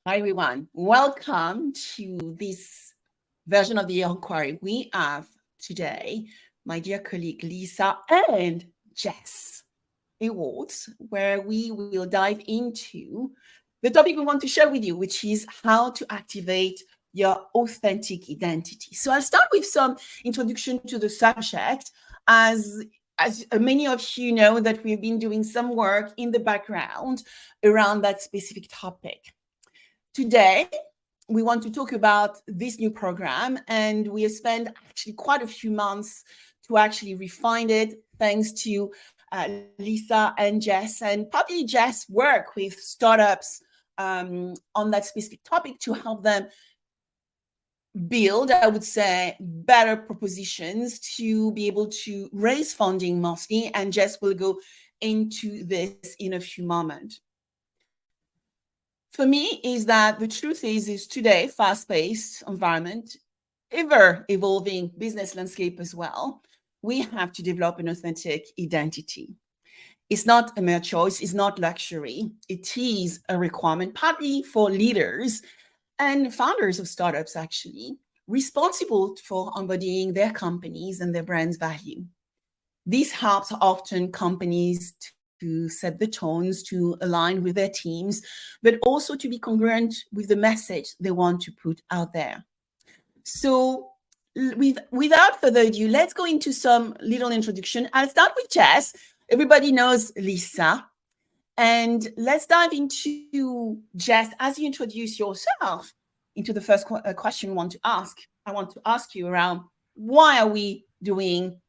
Hi, everyone. Welcome to this version of the inquiry. We have today my dear colleague Lisa and Jess Awards, where we will dive into the topic we want to share with you, which is how to activate your authentic identity. So I'll start with some introduction to the subject. As many of you know, that we've been doing some work in the background around that specific topic. Today, we want to talk about this new program, and we have spent actually quite a few months to actually refine it, thanks to Lisa and Jess. And partly Jess work with startups on that specific topic to help them build, I would say, better propositions to be able to raise funding mostly. And Jess will go into this in a few moments. For me, is that the truth is today, fast-paced environment, ever evolving business landscape as well, we have to develop an authentic identity. It's not a mere choice, it's not luxury. It is a requirement, partly for leaders and founders of startups, actually, responsible for embodying their companies and their brand's value. This helps often companies to set the tones, to align with their teams, but also to be congruent with the message they want to put out there. So without further ado, let's go into some little introduction. I'll start with Jess. Everybody knows Lisa. And let's dive into Jess, as you introduce yourself, into the first question I want to ask. I want to ask you around, why are we doing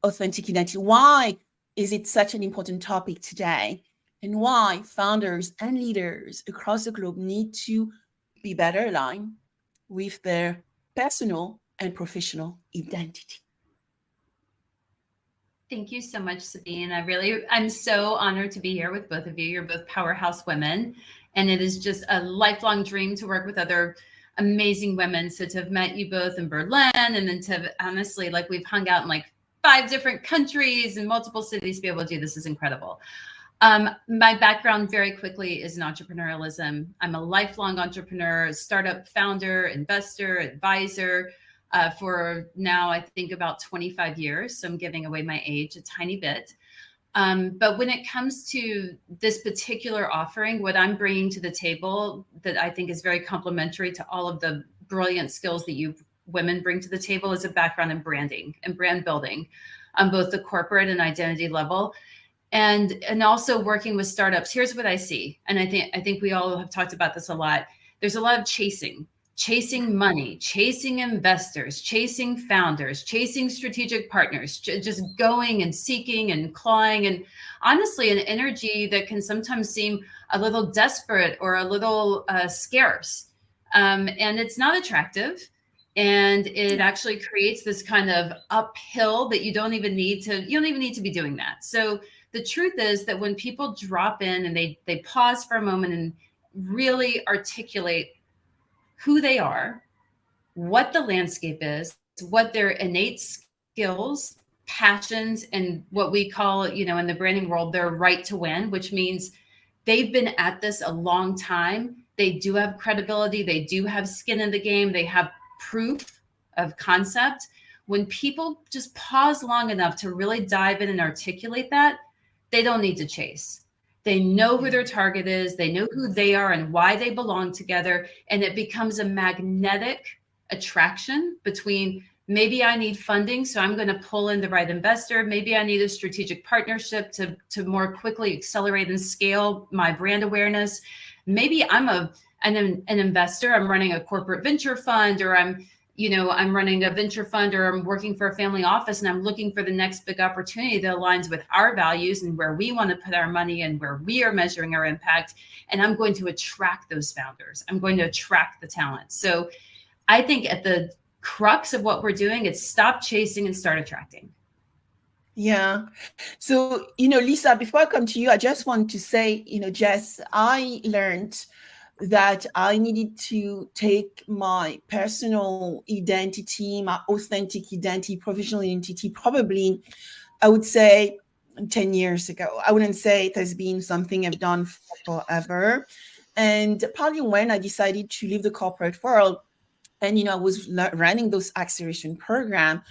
authentic identity? Why is it such an important topic today? And why founders and leaders across the globe need to be better aligned with their personal and professional identity? Thank you so much, Sabine. I'm so honored to be here with both of you. You're both powerhouse women, and it is just a lifelong dream to work with other amazing women. So to have met you both in Berlin, and then to honestly, like, we've hung out in like 5 different countries and multiple cities to be able to do this is incredible. My background very quickly is in entrepreneurialism. I'm a lifelong entrepreneur, startup founder, investor, advisor, for now, I think about 25 years. So I'm giving away my age a tiny bit. But when it comes to this particular offering, what I'm bringing to the table that I think is very complementary to all of the brilliant skills that you women bring to the table is a background in branding and brand building on both the corporate and identity level. And also working with startups. Here's what I see. And I think we all have talked about this a lot. There's a lot of chasing money, chasing investors, chasing founders, chasing strategic partners, just going and seeking and clawing, and honestly, an energy that can sometimes seem a little desperate or a little scarce. And it's not attractive. And it actually creates this kind of uphill that you don't even need to be doing that. So the truth is that when people drop in and they pause for a moment and really articulate who they are, what the landscape is, what their innate skills, passions, and what we call, in the branding world, their right to win, which means they've been at this a long time. They do have credibility. They do have skin in the game. They have proof of concept. When people just pause long enough to really dive in and articulate that, they don't need to chase. They know who their target is. They know who they are and why they belong together. And it becomes a magnetic attraction between, maybe I need funding, so I'm going to pull in the right investor. Maybe I need a strategic partnership to more quickly accelerate and scale my brand awareness. Maybe I'm an investor. I'm running a corporate venture fund, or I'm running a venture fund, or I'm working for a family office, and I'm looking for the next big opportunity that aligns with our values and where we want to put our money and where we are measuring our impact. And I'm going to attract those founders. I'm going to attract the talent. So I think at the crux of what we're doing, it's stop chasing and start attracting. Yeah. So, Lisa, before I come to you, I just want to say, Jess, I learned that I needed to take my personal identity, my authentic identity, professional identity, probably, I would say 10 years ago. I wouldn't say it has been something I've done forever. And probably when I decided to leave the corporate world, and I was running those acceleration program,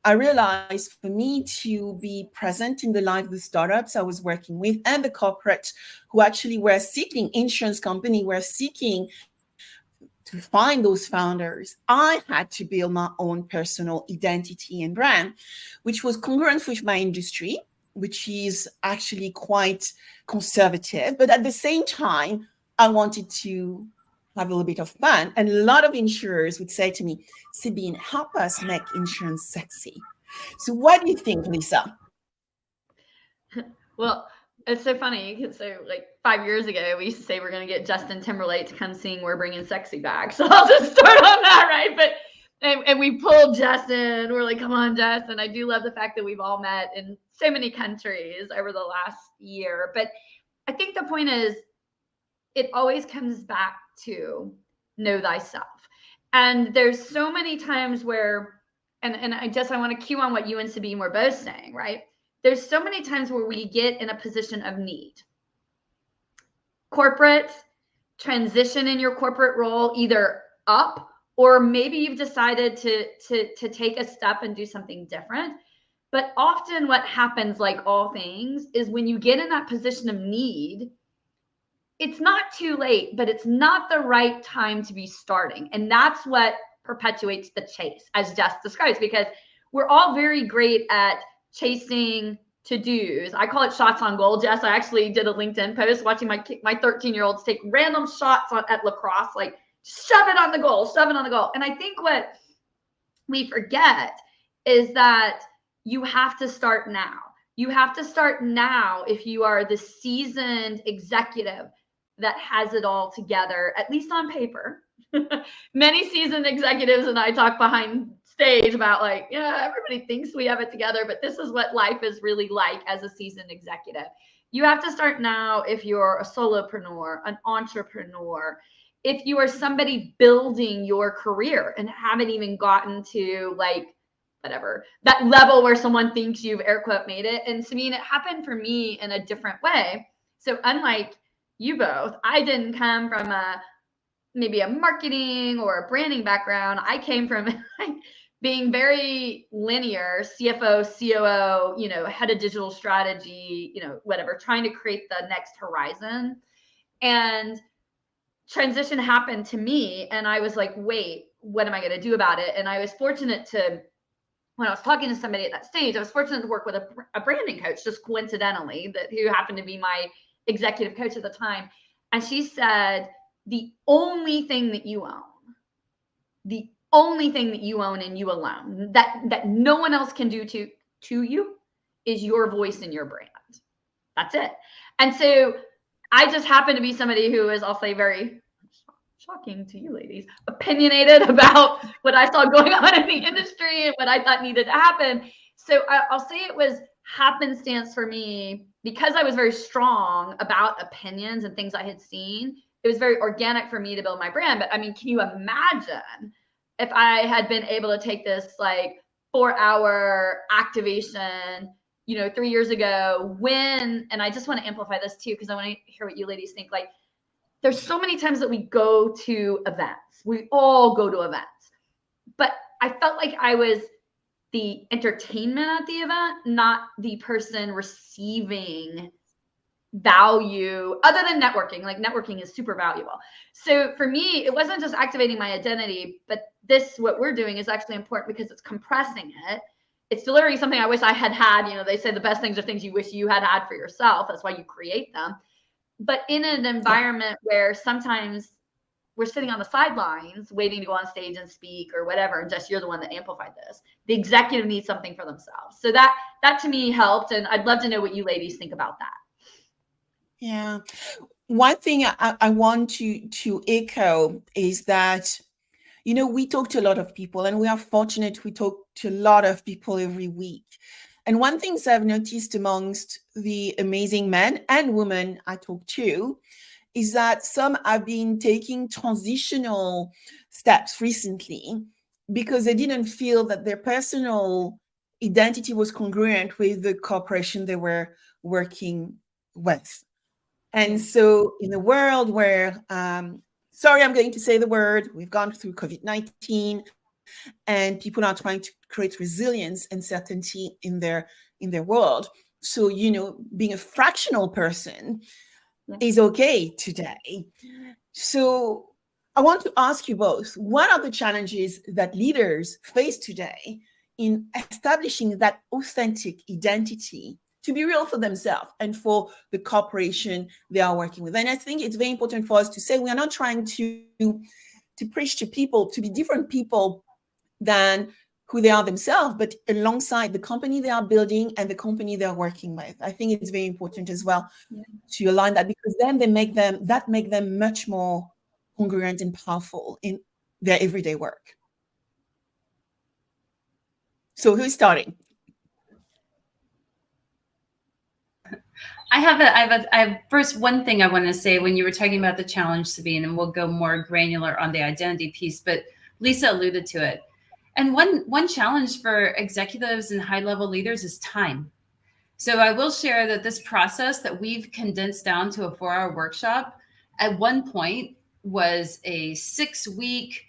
I realized for me to be present in the life of the startups I was working with and the corporate who actually were seeking, insurance company were seeking to find those founders, I had to build my own personal identity and brand, which was congruent with my industry, which is actually quite conservative. But at the same time, I wanted to have a little bit of fun. And a lot of insurers would say to me, Sabine, help us make insurance sexy. So what do you think, Lisa? Well, it's so funny because like 5 years ago, we used to say we're going to get Justin Timberlake to come sing "We're Bringing Sexy Back." So I'll just start on that, right? But and we pulled Justin. We're like, come on, Justin. I do love the fact that we've all met in so many countries over the last year. But I think the point is, it always comes back to know thyself. And there's so many times where, and I want to cue on what you and Sabine were both saying, right? There's so many times where we get in a position of need. Corporate, transition in your corporate role, either up, or maybe you've decided to take a step and do something different. But often what happens, like all things, is when you get in that position of need, it's not too late, but it's not the right time to be starting. And that's what perpetuates the chase, as Jess describes, because we're all very great at chasing to-dos. I call it shots on goal, Jess. I actually did a LinkedIn post watching my 13-year-olds take random shots at lacrosse, like shove it on the goal, shove it on the goal. And I think what we forget is that you have to start now. You have to start now if you are the seasoned executive that has it all together, at least on paper. Many seasoned executives and I talk behind stage about like, yeah, everybody thinks we have it together, but this is what life is really like as a seasoned executive. You have to start now if you're a solopreneur, an entrepreneur, if you are somebody building your career and haven't even gotten to like whatever, that level where someone thinks you've air quote made it. And Sabine, it happened for me in a different way. So unlike you both, I didn't come from maybe a marketing or a branding background. I came from being very linear, CFO, COO, head of digital strategy, whatever, trying to create the next horizon. And transition happened to me and I was like, wait, what am I going to do about it? And I was fortunate to, when I was talking to somebody at that stage, I was fortunate to work with a branding coach, just coincidentally, who happened to be my executive coach at the time. And she said, the only thing that you own and you alone, that no one else can do to you, is your voice and your brand. That's it. And so I just happen to be somebody who is, I'll say, very shocking to you ladies, opinionated about what I saw going on in the industry and what I thought needed to happen. So I'll say it was happenstance for me because I was very strong about opinions and things I had seen. It was very organic for me to build my brand. But I mean, can you imagine if I had been able to take this like 4-hour activation, 3 years ago and I just want to amplify this too, because I want to hear what you ladies think. Like, there's so many times that we go to events. We all go to events. But I felt like I was the entertainment at the event, not the person receiving value other than networking. Like, networking is super valuable. So for me, it wasn't just activating my identity, but what we're doing is actually important because it's compressing it. It's delivering something I wish I had had. They say the best things are things you wish you had for yourself. That's why you create them. But in an environment where sometimes we're sitting on the sidelines waiting to go on stage and speak or whatever, and just you're the one that amplified this, the executive needs something for themselves. So that to me helped. And I'd love to know what you ladies think about that. Yeah. One thing I want to echo is that, we talk to a lot of people and we are fortunate we talk to a lot of people every week. And one thing I've noticed amongst the amazing men and women I talk to is that some have been taking transitional steps recently because they didn't feel that their personal identity was congruent with the corporation they were working with. And so in a world where, sorry, I'm going to say the word, we've gone through COVID-19 and people are trying to create resilience and certainty in their world. So, being a fractional person is okay today. So I want to ask you both, what are the challenges that leaders face today in establishing that authentic identity to be real for themselves and for the corporation they are working with? And I think it's very important for us to say we are not trying to preach to people to be different people than who they are themselves, but alongside the company they are building and the company they're working with. I think it's very important as well to align that, because then make them much more congruent and powerful in their everyday work. So who's starting? I have first one thing I want to say when you were talking about the challenge, Sabine, and we'll go more granular on the identity piece, but Lisa alluded to it. And one challenge for executives and high-level leaders is time. So I will share that this process that we've condensed down to a 4-hour workshop at one point was a 6-week,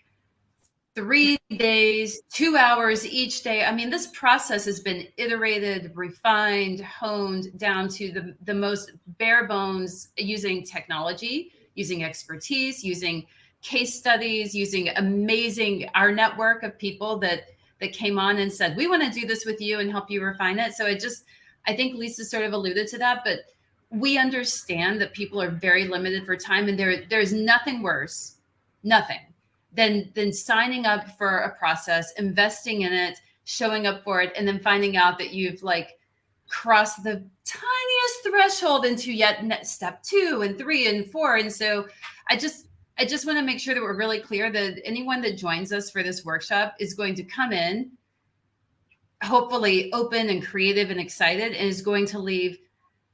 3 days, 2 hours each day. I mean, this process has been iterated, refined, honed down to the most bare bones, using technology, using expertise, using case studies, using our network of people that came on and said, we want to do this with you and help you refine it. So I think Lisa sort of alluded to that, but we understand that people are very limited for time, and there's nothing worse, than signing up for a process, investing in it, showing up for it, and then finding out that you've crossed the tiniest threshold into yet step 2 and 3 and 4. And so I just want to make sure that we're really clear that anyone that joins us for this workshop is going to come in hopefully open and creative and excited, and is going to leave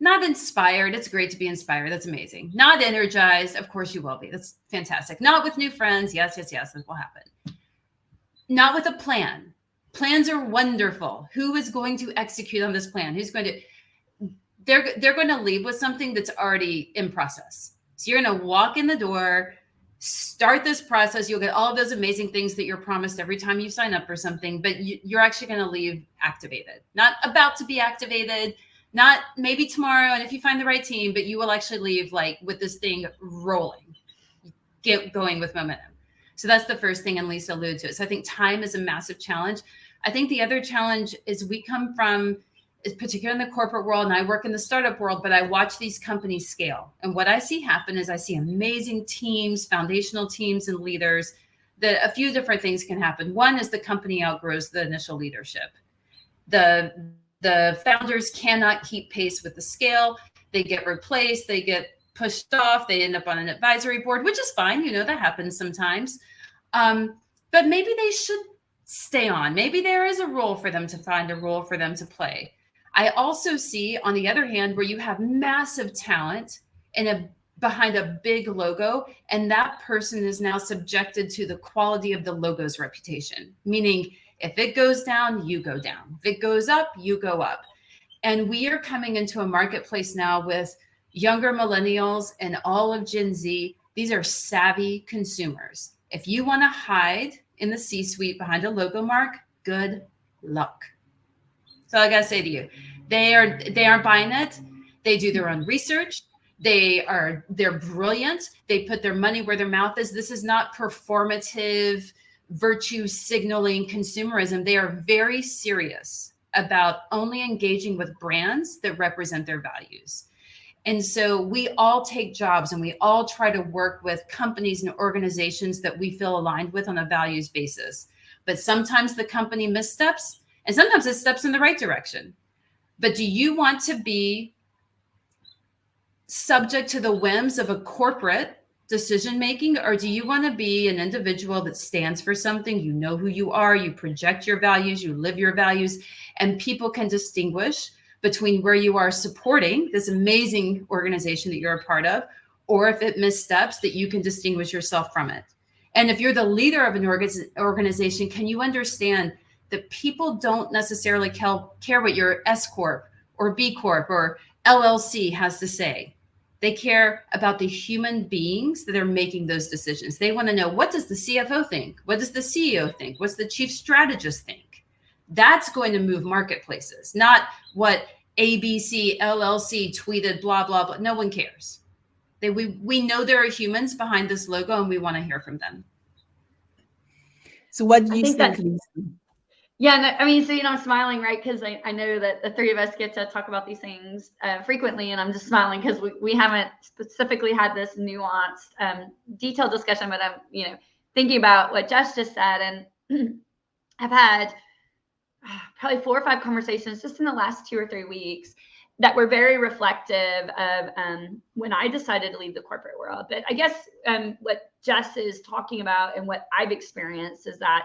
not inspired. It's great to be inspired. That's amazing. Not energized. Of course you will be. That's fantastic. Not with new friends. Yes. That will happen. Not with a plan. Plans are wonderful. Who is going to execute on this plan? They're going to leave with something that's already in process. So you're going to walk in the door, start this process. You'll get all of those amazing things that you're promised every time you sign up for something, but you're actually going to leave activated, not about to be activated, not maybe tomorrow. And if you find the right team, but you will actually leave with this thing rolling, get going with momentum. So that's the first thing, and Lisa alluded to it. So I think time is a massive challenge. I think the other challenge is we come from, particularly in the corporate world, and I work in the startup world, but I watch these companies scale. And what I see happen is I see amazing teams, foundational teams and leaders, that a few different things can happen. One is the company outgrows the initial leadership. The founders cannot keep pace with the scale. They get replaced, they get pushed off, they end up on an advisory board, which is fine. That happens sometimes. But maybe they should stay on. Maybe there is a role for them to find, a role for them to play. I also see, on the other hand, where you have massive talent behind a big logo, and that person is now subjected to the quality of the logo's reputation. Meaning, if it goes down, you go down. If it goes up, you go up. And we are coming into a marketplace now with younger millennials and all of Gen Z. These are savvy consumers. If you want to hide in the C-suite behind a logo mark, good luck. So I gotta say to you, they aren't buying it. They do their own research. They're brilliant. They put their money where their mouth is. This is not performative, virtue signaling consumerism. They are very serious about only engaging with brands that represent their values. And so we all take jobs and we all try to work with companies and organizations that we feel aligned with on a values basis. But sometimes the company missteps, and sometimes it steps in the right direction. But do you want to be subject to the whims of a corporate decision-making, or do you want to be an individual that stands for something? You know who you are, you project your values, you live your values, and people can distinguish between where you are supporting this amazing organization that you're a part of, or if it missteps, that you can distinguish yourself from it. And if you're the leader of an organization, can you understand that people don't necessarily care what your S Corp or B Corp or LLC has to say? They care about the human beings that are making those decisions. They want to know, what does the CFO think? What does the CEO think? What's the chief strategist think? That's going to move marketplaces, not what ABC LLC tweeted, blah, blah, blah. No one cares. We know there are humans behind this logo, and we want to hear from them. So what do I you think think, that- Lisa? Yeah, no, I mean, so, I'm smiling, right? Because I know that the three of us get to talk about these things frequently, and I'm just smiling because we haven't specifically had this nuanced, detailed discussion, but I'm, thinking about what Jess just said, and I've had probably 4 or 5 conversations just in the last 2 or 3 weeks that were very reflective of when I decided to leave the corporate world. But I guess what Jess is talking about and what I've experienced is that,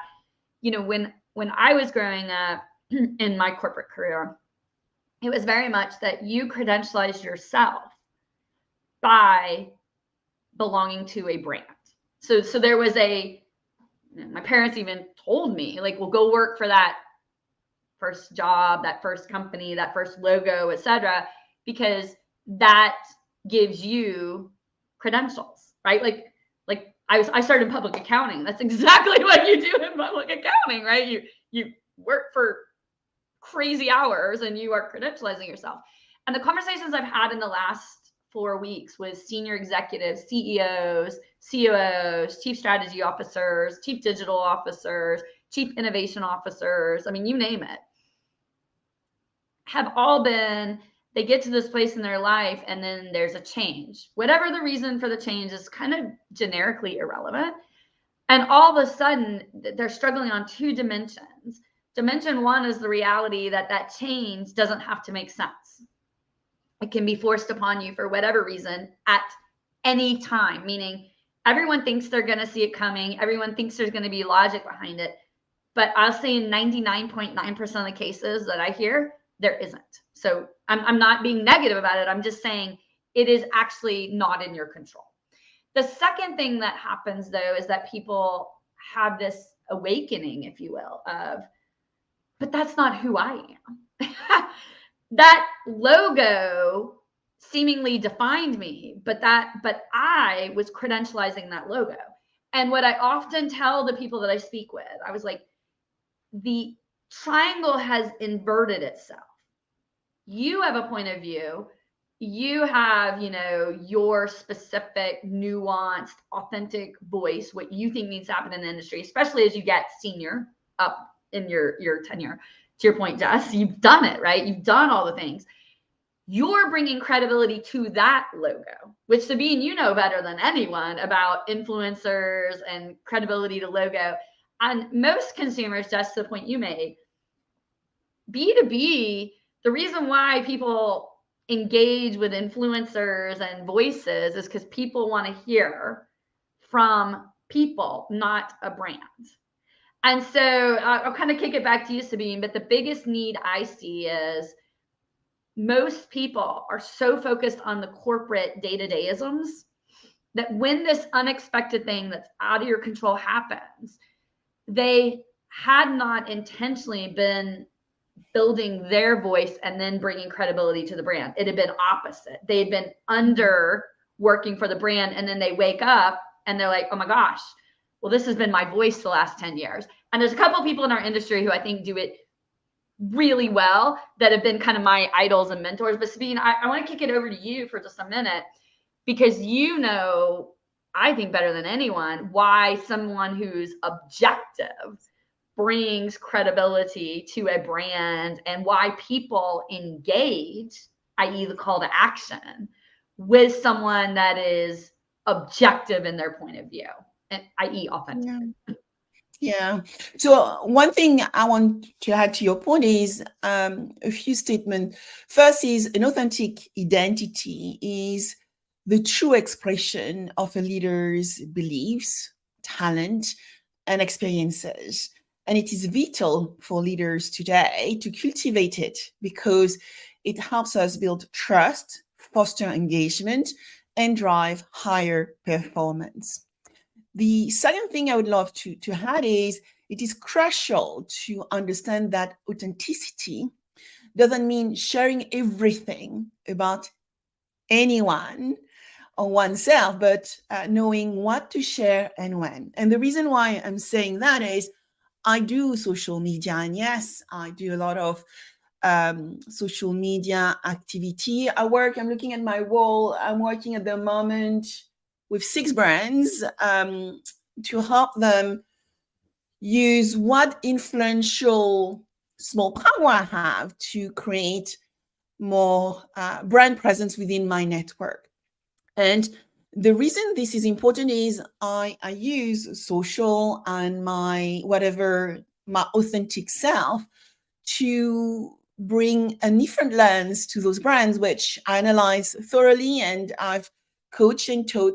when I was growing up in my corporate career, it was very much that you credentialize yourself by belonging to a brand. So there was my parents even told me, like, well, go work for that first job, that first company, that first logo, etc., because that gives you credentials, right? Like I started in public accounting. That's exactly what you do in public accounting, right? You work for crazy hours and you are credentializing yourself. And the conversations I've had in the last 4 weeks with senior executives, CEOs, COOs, chief strategy officers, chief digital officers, chief innovation officers, I mean, you name it, have all been, they get to this place in their life and then there's a change. Whatever the reason for the change is kind of generically irrelevant. And all of a sudden, they're struggling on 2 dimensions. Dimension 1 is the reality that change doesn't have to make sense. It can be forced upon you for whatever reason at any time, meaning everyone thinks they're going to see it coming. Everyone thinks there's going to be logic behind it. But I'll say in 99.9% of the cases that I hear, there isn't. So I'm not being negative about it. I'm just saying it is actually not in your control. The second thing that happens, though, is that people have this awakening, if you will, of, but that's not who I am. That logo seemingly defined me, but I was credentializing that logo. And what I often tell the people that I speak with, I was like, the triangle has inverted itself. You have a point of view. You have, your specific, nuanced, authentic voice, what you think needs to happen in the industry, especially as you get senior up in your tenure. To your point, Jess, you've done it, right? You've done all the things. You're bringing credibility to that logo, which Sabine, you know better than anyone about influencers and credibility to logo. And most consumers, just to the point you made, B2B, the reason why people engage with influencers and voices is because people want to hear from people, not a brand. And so I'll kind of kick it back to you, Sabine, but the biggest need I see is most people are so focused on the corporate day-to-day-isms that when this unexpected thing that's out of your control happens, they had not intentionally been building their voice and then bringing credibility to the brand. It had been opposite. They had been under working for the brand, and then they wake up and they're like, oh my gosh, well, this has been my voice the last 10 years. And there's a couple of people in our industry who I think do it really well that have been kind of my idols and mentors. But Sabine, I want to kick it over to you for just a minute, because I think better than anyone, why someone who's objective brings credibility to a brand and why people engage, i.e. the call to action, with someone that is objective in their point of view, and i.e. authentic. Yeah. So one thing I want to add to your point is a few statements. First is an authentic identity is the true expression of a leader's beliefs, talent, and experiences. And it is vital for leaders today to cultivate it because it helps us build trust, foster engagement, and drive higher performance. The second thing I would love to add is it is crucial to understand that authenticity doesn't mean sharing everything about anyone on oneself, but knowing what to share and when. And the reason why I'm saying that is I do social media, and yes, I do a lot of social media activity. I'm looking at my wall, I'm working at the moment with 6 brands to help them use what influential small power I have to create more brand presence within my network. And the reason this is important is I use social and my authentic self to bring a different lens to those brands, which I analyze thoroughly, and I've coached and taught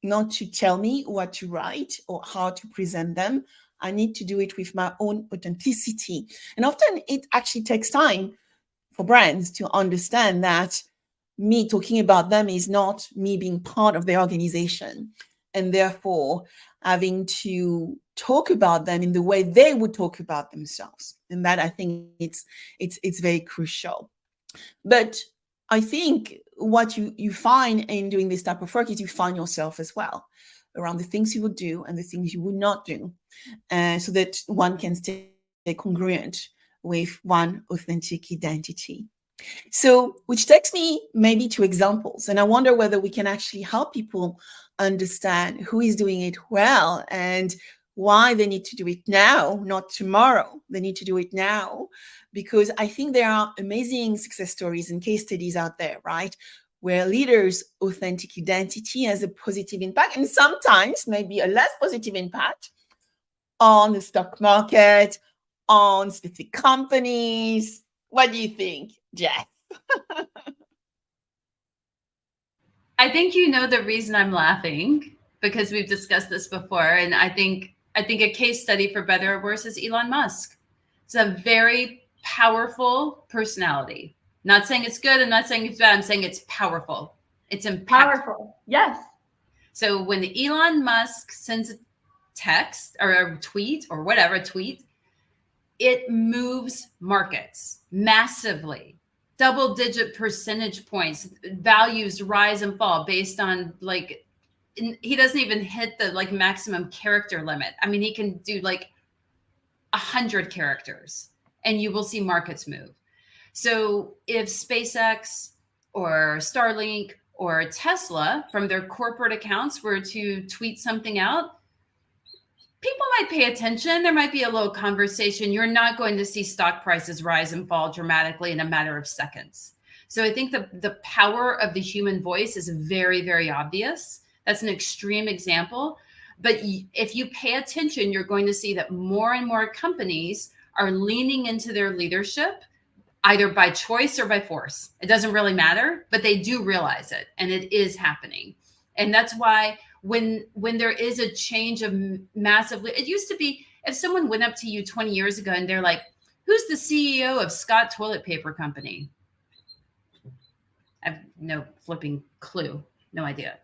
not to tell me what to write or how to present them. I need to do it with my own authenticity. And often it actually takes time for brands to understand that me talking about them is not me being part of the organization, and therefore having to talk about them in the way they would talk about themselves. And that, I think, it's very crucial. But I think what you find in doing this type of work is you find yourself as well around the things you would do and the things you would not do, so that one can stay congruent with one authentic identity. So, which takes me maybe to examples. And I wonder whether we can actually help people understand who is doing it well and why they need to do it now, not tomorrow. They need to do it now, because I think there are amazing success stories and case studies out there, right? Where leaders' authentic identity has a positive impact, and sometimes maybe a less positive impact on the stock market, on specific companies. What do you think, Jess? I think you know the reason I'm laughing, because we've discussed this before. And I think a case study, for better or worse, is Elon Musk. It's a very powerful personality. Not saying it's good, I'm not saying it's bad, I'm saying it's powerful. It's impactful. Powerful. Yes. So when Elon Musk sends a text or a tweet or whatever, it moves markets massively. Double-digit percentage points, values rise and fall based on, like, he doesn't even hit the like maximum character limit. I mean, he can do like 100 characters and you will see markets move. So if SpaceX or Starlink or Tesla from their corporate accounts were to tweet something out, people might pay attention. There might be a little conversation. You're not going to see stock prices rise and fall dramatically in a matter of seconds. So I think the power of the human voice is very, very obvious. That's an extreme example. But if you pay attention, you're going to see that more and more companies are leaning into their leadership, either by choice or by force. It doesn't really matter, but they do realize it, and it is happening. And that's why when there is a change of massively, it used to be if someone went up to you 20 years ago and they're like, who's the CEO of Scott Toilet Paper Company? I have no flipping clue, no idea.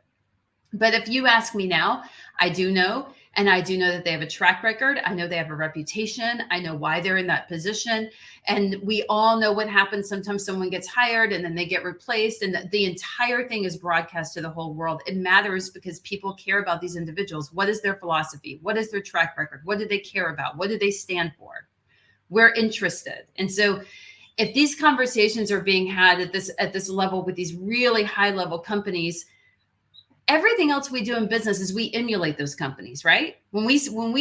But if you ask me now, I do know. And I do know that they have a track record. I know they have a reputation. I know why they're in that position. And we all know what happens. Sometimes someone gets hired and then they get replaced. And the entire thing is broadcast to the whole world. It matters because people care about these individuals. What is their philosophy? What is their track record? What do they care about? What do they stand for? We're interested. And so if these conversations are being had at this level with these really high level companies, everything else we do in business is we emulate those companies, right? When we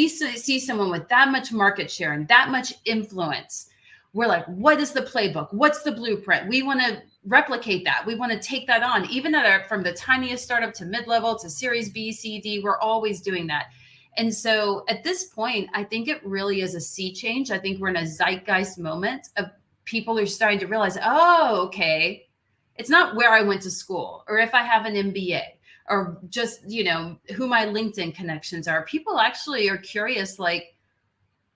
see someone with that much market share and that much influence, we're like, what is the playbook? What's the blueprint? We want to replicate that. We want to take that on, even from the tiniest startup to mid-level to Series B, C, D. We're always doing that. And so at this point, I think it really is a sea change. I think we're in a zeitgeist moment of people are starting to realize, oh, okay, it's not where I went to school or if I have an MBA. Or just, who my LinkedIn connections are. People actually are curious, like,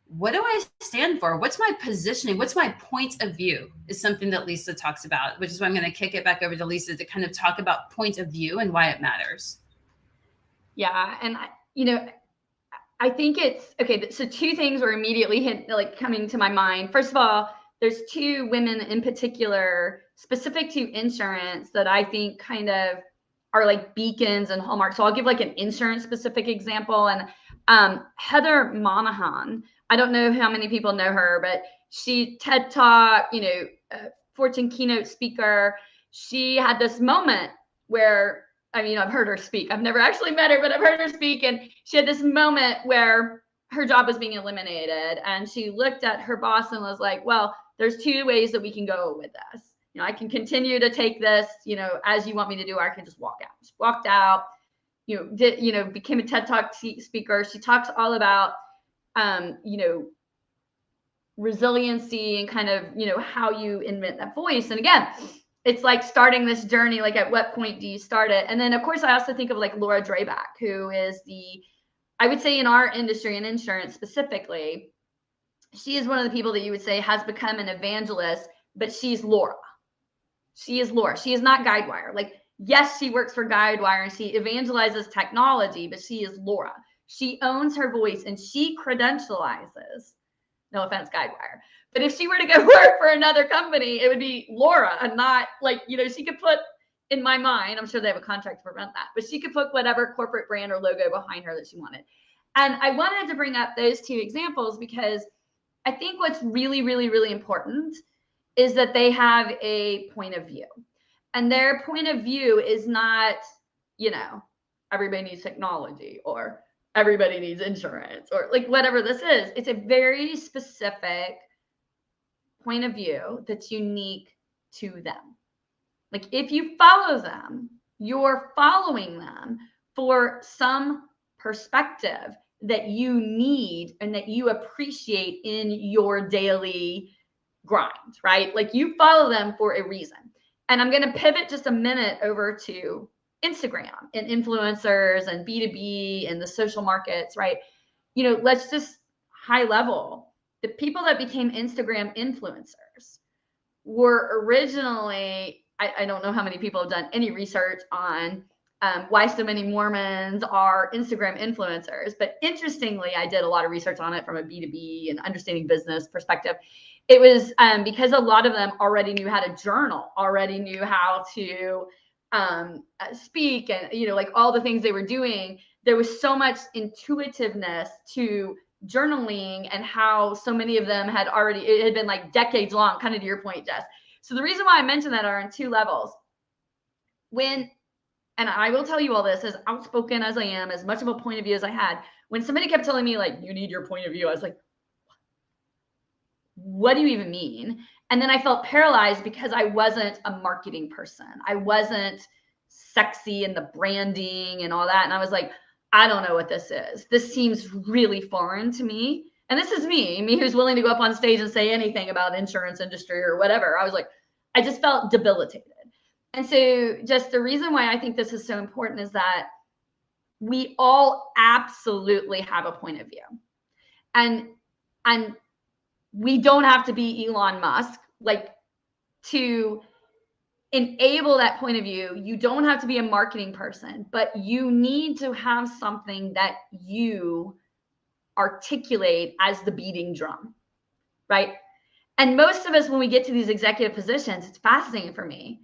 what do I stand for? What's my positioning? What's my point of view is something that Lisa talks about, which is why I'm going to kick it back over to Lisa to kind of talk about point of view and why it matters. Yeah. And, I think it's, okay, so 2 things were immediately coming to my mind. First of all, there's 2 women in particular, specific to insurance, that I think kind of are like beacons and hallmarks. So I'll give like an insurance specific example. And Heather Monahan, I don't know how many people know her, but she TED Talk, Fortune keynote speaker. She had this moment where, I've heard her speak. I've never actually met her, but I've heard her speak. And she had this moment where her job was being eliminated. And she looked at her boss and was like, well, there's two ways that we can go with this. I can continue to take this, as you want me to do, or I can just walk out. She walked out, became a TED Talk speaker. She talks all about, resiliency and kind of, how you invent that voice. And again, it's like starting this journey, like at what point do you start it? And then of course, I also think of like Laura Drayback, who is I would say in our industry and insurance specifically, she is one of the people that you would say has become an evangelist, but she's Laura. She is Laura. She is not Guidewire. Like, yes, she works for Guidewire and she evangelizes technology, but she is Laura. She owns her voice and she credentializes. No offense, Guidewire. But if she were to go work for another company, it would be Laura and not like, she could put, in my mind, I'm sure they have a contract to prevent that, but she could put whatever corporate brand or logo behind her that she wanted. And I wanted to bring up those two examples because I think what's really, really, really important is that they have a point of view. And their point of view is not, everybody needs technology or everybody needs insurance or like whatever this is. It's a very specific point of view that's unique to them. Like if you follow them, you're following them for some perspective that you need and that you appreciate in your daily grind, right? Like you follow them for a reason. And I'm going to pivot just a minute over to Instagram and influencers and B2B and the social markets, right? Let's just high level. The people that became Instagram influencers were originally, I don't know how many people have done any research on why so many Mormons are Instagram influencers. But interestingly, I did a lot of research on it from a B2B and understanding business perspective. It was because a lot of them already knew how to journal, already knew how to speak and, like all the things they were doing. There was so much intuitiveness to journaling and how so many of them it had been like decades long, kind of to your point, Jess. So the reason why I mentioned that are on two levels. And I will tell you all this, as outspoken as I am, as much of a point of view as I had, when somebody kept telling me like, you need your point of view, I was like, what do you even mean? And then I felt paralyzed because I wasn't a marketing person. I wasn't sexy in the branding and all that. And I was like, I don't know what this is. This seems really foreign to me. And this is me who's willing to go up on stage and say anything about insurance industry or whatever. I was like, I just felt debilitated. And so just the reason why I think this is so important is that we all absolutely have a point of view. And we don't have to be Elon Musk, like to enable that point of view. You don't have to be a marketing person, but you need to have something that you articulate as the beating drum, right? And most of us, when we get to these executive positions, it's fascinating for me.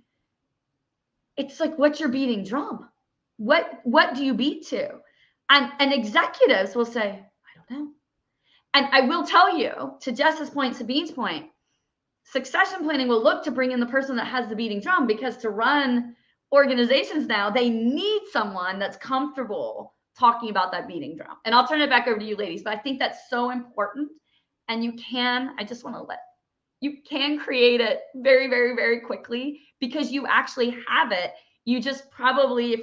It's like, what's your beating drum? What do you beat to? And executives will say, I don't know. And I will tell you, to Jess's point, Sabine's point, succession planning will look to bring in the person that has the beating drum, because to run organizations now, they need someone that's comfortable talking about that beating drum. And I'll turn it back over to you ladies, but I think that's so important. And you can create it very, very, very quickly because you actually have it. You just probably,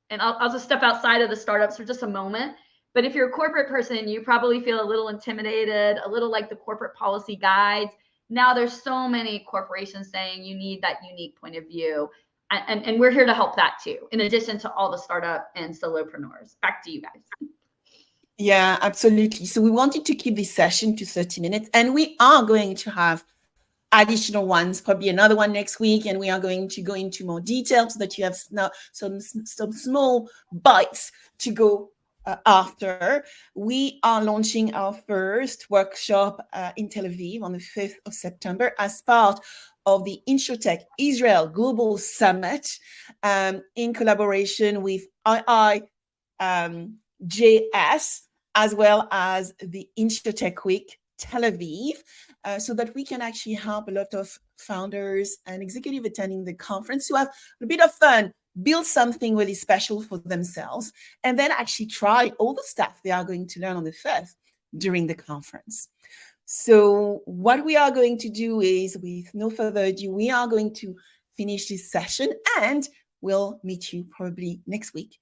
and I'll just step outside of the startups for just a moment. But if you're a corporate person, you probably feel a little intimidated, a little like the corporate policy guides. Now there's so many corporations saying you need that unique point of view. And we're here to help that too, in addition to all the startup and solopreneurs. Back to you guys. Yeah, absolutely. So we wanted to keep this session to 30 minutes, and we are going to have additional ones, probably another one next week, and we are going to go into more detail so that you have now some small bites to go after. We are launching our first workshop in Tel Aviv on the 5th of September as part of the InsurTech Israel Global Summit in collaboration with IIJS, as well as the InsurTech Week Tel Aviv, so that we can actually help a lot of founders and executives attending the conference to have a bit of fun, build something really special for themselves, and then actually try all the stuff they are going to learn on the 5th during the conference. So what we are going to do is, with no further ado, we are going to finish this session, and we'll meet you probably next week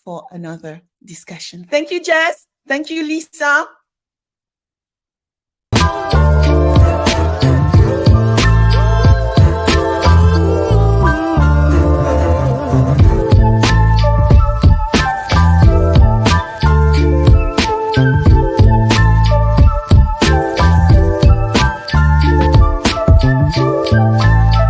for another discussion. Thank you, Jess. Thank you, Lisa.